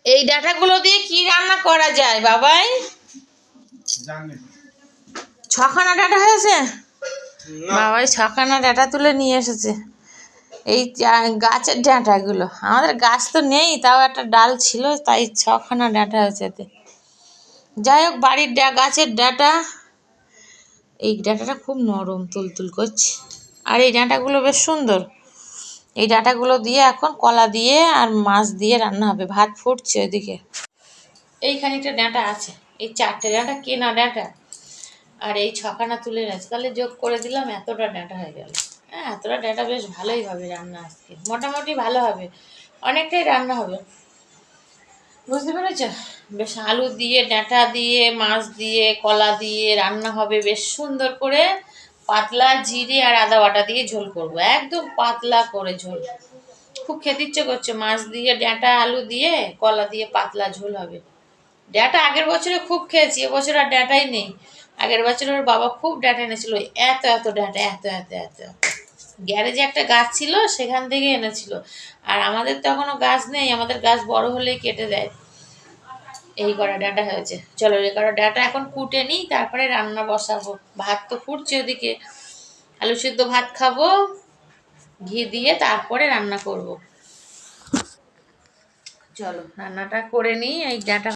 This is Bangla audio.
এই ডাঁটাগুলো দিয়ে কি রান্না করা যায় বাবাই? ছখানা ডাঁটা হয়েছে বাবাই, ছখানা ডাঁটা তুলে নিয়ে এসেছে। এই গাছের ডাঁটাগুলো, আমাদের গাছ তো নেই, তাও একটা ডাল ছিল, তাই ছখানা ডাঁটা হয়েছে এতে। যাই হোক, বাড়ির গাছের ডাঁটা। এই ডাঁটাটা খুব নরম, তুলতুল করছে, আর এই ডাঁটাগুলো বেশ সুন্দর। এই ডাঁটাগুলো দিয়ে এখন কলা দিয়ে আর মাছ দিয়ে রান্না হবে। ভাত ফুটছে ওইদিকে। এই খানিকটা ডাঁটা আছে, এই 4টে ডাঁটা কেনা ডাঁটা, আর এই ছখানা তুলে এনেছে, তাহলে যোগ করে দিলাম, এতটা ডাঁটা হয়ে গেল। হ্যাঁ, এতটা ডাঁটা বেশ ভালোই হবে রান্না আজকে, মোটামুটি ভালো হবে, অনেকটাই রান্না হবে, বুঝতে পেরেছ? বেশ আলু দিয়ে, ডাঁটা দিয়ে, মাছ দিয়ে, কলা দিয়ে রান্না হবে বেশ সুন্দর করে। পাতলা জিরে আর আদা বাটা দিয়ে ঝোল করবো, একদম পাতলা করে ঝোল। খুব খেতে ইচ্ছে করছে, মাছ দিয়ে, ডাঁটা, আলু দিয়ে, কলা দিয়ে পাতলা ঝোল হবে। ডাঁটা আগের বছরে খুব খেয়েছি, এবছর আর ডাঁটাই নেই। আগের বছর ওর বাবা খুব ডাঁটা এনেছিল, এত এত ডাঁটা, এত এত এত এত। গ্যারেজে একটা গাছ ছিল, সেখান থেকে এনেছিল। আর আমাদের তো এখনো গাছ নেই, আমাদের গাছ বড় হলেই কেটে দেয়। এই কটা ডাঁটা হয়েছে, চলো এই কটা ডাঁটা এখন কুটে নিই, তারপরে রান্না বসাবো। ভাত তো ফুটছে ওদিকে, আলু সিদ্ধ ভাত খাবো ঘি দিয়ে, তারপরে রান্না করব। চলো রান্নাটা করে নিই। এই ডাঁটা